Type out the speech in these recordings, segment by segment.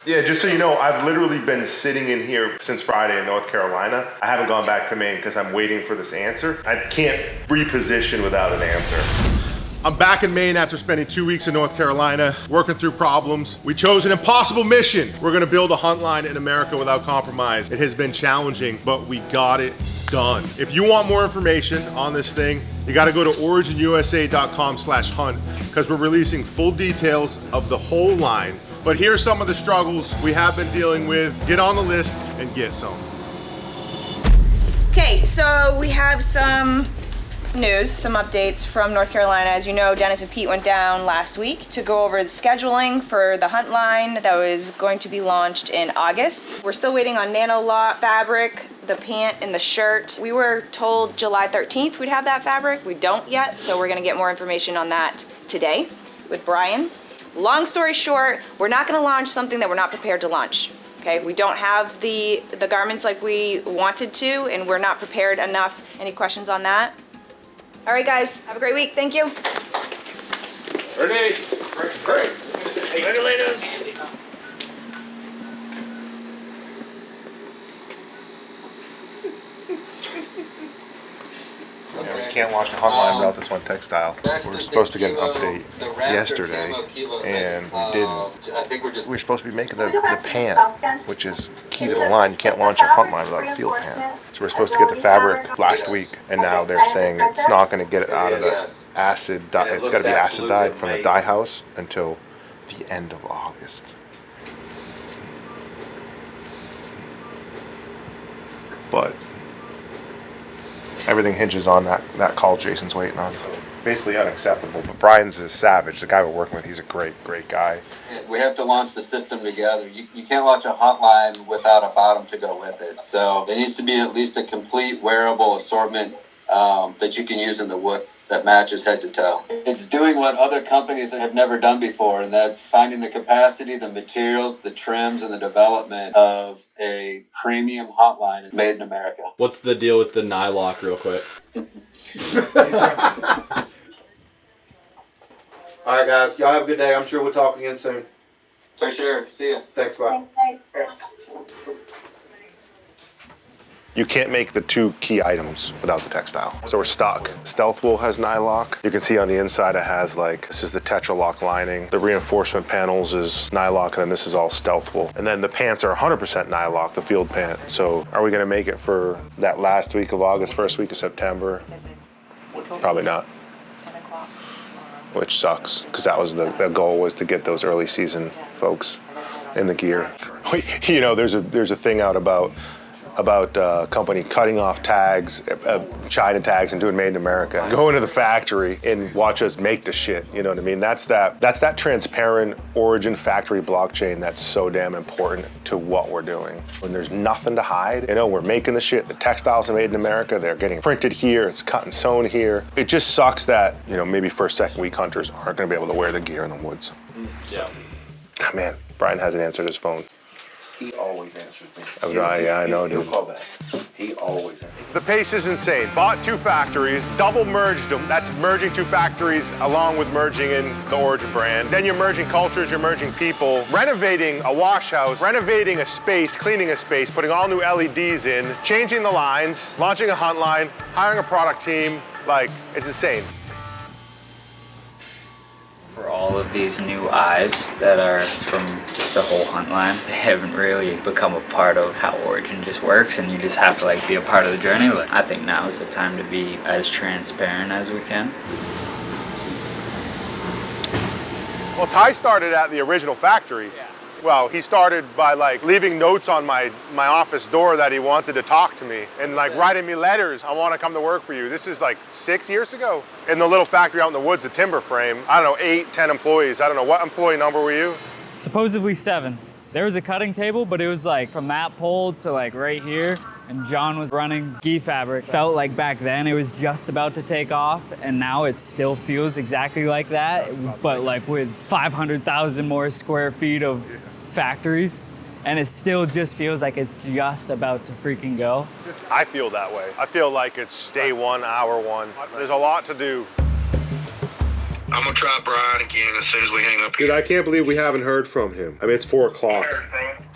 Yeah, just so you know, I've literally been sitting in here since Friday in North Carolina. I haven't gone back to Maine because I'm waiting for this answer. I can't reposition without an answer. I'm back in Maine after spending 2 weeks in North Carolina, working through problems. We chose an impossible mission. We're gonna build a hunt line in America without compromise. It has been challenging, but we got it done. If you want more information on this thing, you gotta go to originusa.com/hunt because we're releasing full details of the whole line. But here's some of the struggles we have been dealing with. Get on the list and get some. Okay, so we have some news, some updates from North Carolina. As you know, Dennis and Pete went down last week to go over the scheduling for the hunt line that was going to be launched in August. We're still waiting on nano lot fabric, the pant and the shirt. We were told July 13th we'd have that fabric. We don't yet, so we're gonna get more information on that today with Brian. Long story short, we're not gonna launch something that we're not prepared to launch. Okay, we don't have the garments like we wanted to, and we're not prepared enough. Any questions on that? All right, guys, have a great week. Thank you. Ready? Great. Regulators. Yeah, we can't launch the hunt line without this one textile. We were supposed to get an update yesterday, and we didn't. We were supposed to be making the pant, which is key to the line. You can't launch a hunt line without a field pant. So we're supposed to get the fabric last week, and now they're saying it's not going to get it out of the acid dye. It's got to be acid dyed from the dye house until the end of August. But everything hinges on that call Jason's waiting on. Basically unacceptable, but Brian's is savage. The guy we're working with, he's a great guy. We have to launch the system together. You can't launch a hunt line without a bottom to go with it. So there needs to be at least a complete wearable assortment that you can use in the wood that matches head to toe. It's doing what other companies have never done before, and that's finding the capacity, the materials, the trims, and the development of a premium hunt line made in America. What's the deal with the nylock real quick? All right, guys. Y'all have a good day. I'm sure we'll talk again soon. For sure. See ya. Thanks, bye. You can't make the two key items without the textile. So we're stuck. Stealth Wool has nylock. You can see on the inside it has this is the Tetralock lining. The reinforcement panels is nylock, and then this is all Stealth Wool. And then the pants are 100% nylock, the field pant. So are we gonna make it for that last week of August, first week of September? Probably not. Which sucks, because that was the goal, was to get those early season folks in the gear. You know, there's a thing out about a company cutting off tags, China tags, and doing made in America. Go into the factory and watch us make the shit. You know what I mean? That's that transparent origin factory blockchain that's so damn important to what we're doing. When there's nothing to hide, you know, we're making the shit. The textiles are made in America. They're getting printed here. It's cut and sewn here. It just sucks that, you know, maybe first, second week hunters aren't going to be able to wear the gear in the woods. Yeah. Oh, man, Brian hasn't answered his phone. He always answers me. I know, He'll dude. call back. He always answers. The pace is insane. Bought two factories, double merged them. That's merging two factories along with merging in the Origin brand. Then you're merging cultures, you're merging people. Renovating a wash house, renovating a space, cleaning a space, putting all new LEDs in, changing the lines, launching a hunt line, hiring a product team. Like, it's insane. For all of these new eyes that are from just the whole hunt line, they haven't really become a part of how Origin just works, and you just have to like be a part of the journey. But I think now is the time to be as transparent as we can. Well, Ty started at the original factory. Yeah. Well, he started by like leaving notes on my office door that he wanted to talk to me and like writing me letters. I want to come to work for you. This is like 6 years ago. In the little factory out in the woods, a timber frame. I don't know, 8, 10 employees. I don't know, what employee number were you? Supposedly 7. There was a cutting table, but it was like from that pole to like right here. And John was running gi fabric. Felt like back then it was just about to take off, and now it still feels exactly like that, but like with 500,000 more square feet of factories, and it still just feels like it's just about to freaking go. I feel that way. I feel like it's day one, hour one. There's a lot to do. I'm gonna try Brian again as soon as we hang up Dude, here. I can't believe we haven't heard from him. I mean, it's 4 o'clock.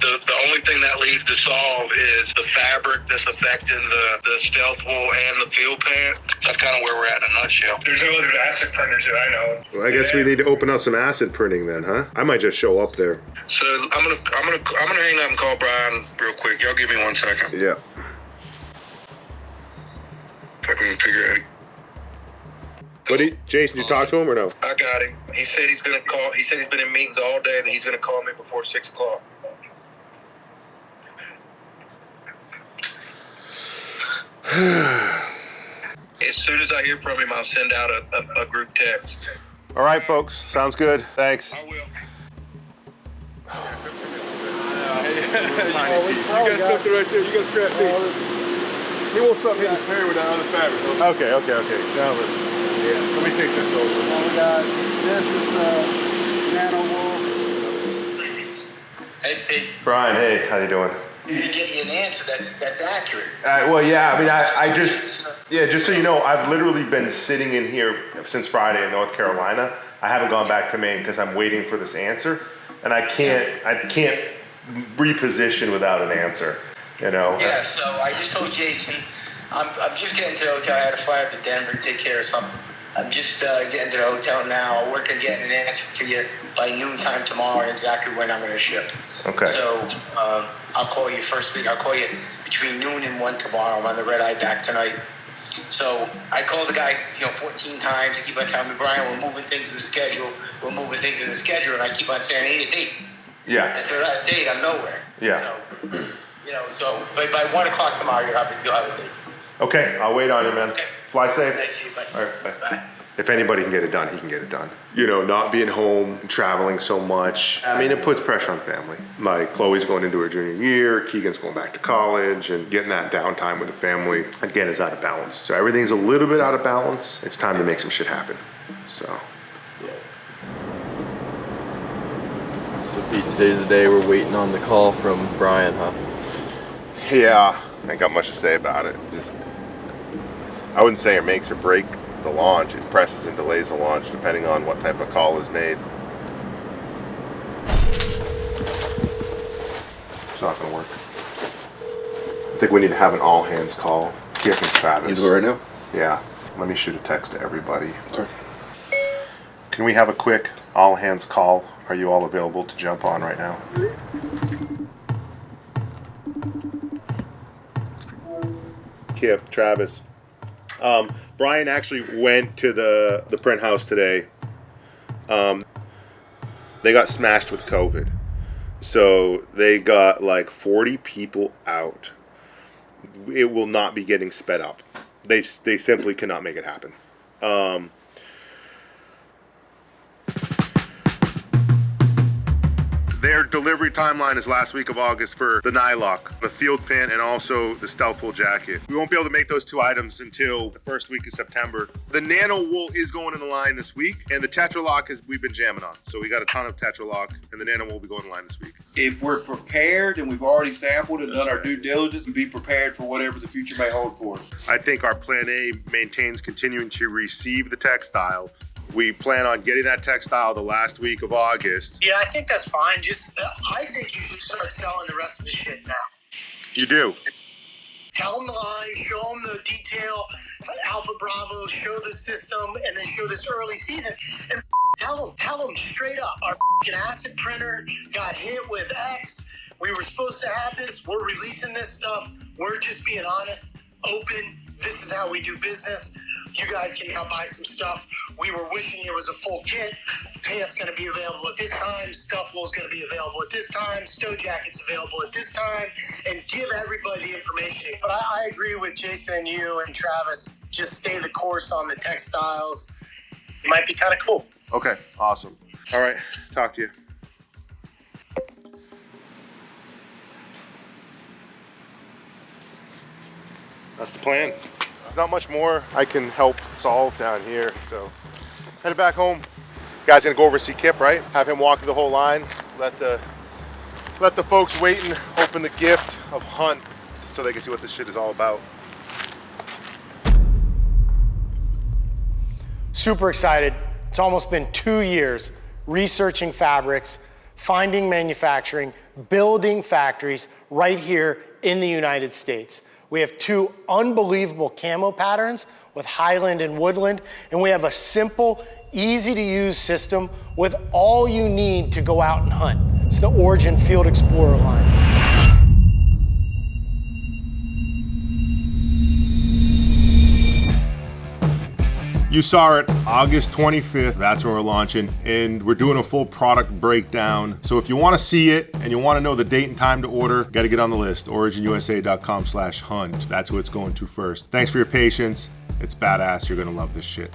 The only thing that leaves to solve is the fabric that's affecting the stealth wool and the field pant. That's kind of where we're at in a nutshell. There's no other acid printers that I know. Well, I guess we need to open up some acid printing then, huh? I might just show up there. So I'm gonna hang up and call Brian real quick. Y'all give me 1 second. Yeah. If I can figure out. Jason, you talk to him or no? I got him. He said he's gonna call. He said he's been in meetings all day, and he's gonna call me before 6 o'clock. As soon as I hear from him, I'll send out a group text. All right, folks. Sounds good. Thanks. I will. You got something right there. You got scrap piece. He wants something to pair with that other fabric. Okay. Now let me take this over. We got, this is the nano wool. Hey, Brian, hey, how you doing? you get me an answer that's accurate. Well, yeah, I mean, I just so you know, I've literally been sitting in here since Friday in North Carolina. I haven't gone back to Maine because I'm waiting for this answer, and I can't reposition without an answer, you know? Yeah, so I just told Jason, I'm just getting to the hotel. I had to fly out to Denver to take care of something. I'm just getting to the hotel now. I'll work on getting an answer to you by noontime tomorrow, exactly when I'm going to ship. Okay. So I'll call you first thing. I'll call you between noon and 1 tomorrow. I'm on the red eye back tonight. So I called the guy, 14 times. He keep on telling me, Brian, we're moving things in the schedule. We're moving things in the schedule. And I keep on saying, I need a date. Yeah. I said, that date, I'm nowhere. Yeah. So, by 1 o'clock tomorrow, you'll have a date. Okay, I'll wait on you, man. Okay. Fly safe. Thanks, you, buddy. All right, bye. Bye. If anybody can get it done, he can get it done. Not being home, traveling so much. I mean, it puts pressure on family. Like, Chloe's going into her junior year, Keegan's going back to college, and getting that downtime with the family, again, is out of balance. So everything's a little bit out of balance. It's time to make some shit happen, so. So Pete, today's the day we're waiting on the call from Brian, huh? Yeah, I ain't got much to say about it. I wouldn't say it makes or breaks the launch. It presses and delays the launch depending on what type of call is made. It's not gonna work. I think we need to have an all hands call. Kip and Travis. You do it right now? Yeah. Let me shoot a text to everybody. Okay. Can we have a quick all hands call? Are you all available to jump on right now? Kip, Travis. Brian actually went to the print house today. They got smashed with COVID. So they got like 40 people out. It will not be getting sped up. They simply cannot make it happen. Their delivery timeline is last week of August for the Nylock, the field pant, and also the stealth wool jacket. We won't be able to make those 2 items until the first week of September. The nano wool is going in the line this week, and the Tetralock we've been jamming on. So we got a ton of Tetralock, and the nano wool will be going in the line this week. If we're prepared and we've already sampled and done our due diligence, be prepared for whatever the future may hold for us. I think our plan A maintains continuing to receive the textile. We plan on getting that textile the last week of August. Yeah, I think that's fine. I think you should start selling the rest of the shit now. You do? Tell them the line, show them the detail, Alpha Bravo, show the system, and then show this early season. And tell them straight up, our acid printer got hit with X. We were supposed to have this. We're releasing this stuff. We're just being honest, open. This is how we do business. You guys can now buy some stuff. We were wishing it was a full kit. Pants going to be available at this time. Stuff wool's going to be available at this time. Stow jackets available at this time. And give everybody the information. But I agree with Jason and you and Travis. Just stay the course on the textiles. It might be kind of cool. Okay, awesome. All right, talk to you. That's the plan. There's not much more I can help solve down here, so headed back home. Guys gonna go over and see Kip, right? Have him walk through the whole line. Let the folks waiting open the gift of hunt so they can see what this shit is all about. Super excited It's almost been 2 years researching fabrics, finding manufacturing, building factories right here in the United States. We have 2 unbelievable camo patterns with Highland and Woodland, and we have a simple, easy to use system with all you need to go out and hunt. It's the Origin Field Explorer line. You saw it August 25th, that's when we're launching, and we're doing a full product breakdown. So if you wanna see it and you wanna know the date and time to order, gotta get on the list, originusa.com/hunt. That's who it's going to first. Thanks for your patience. It's badass, you're gonna love this shit.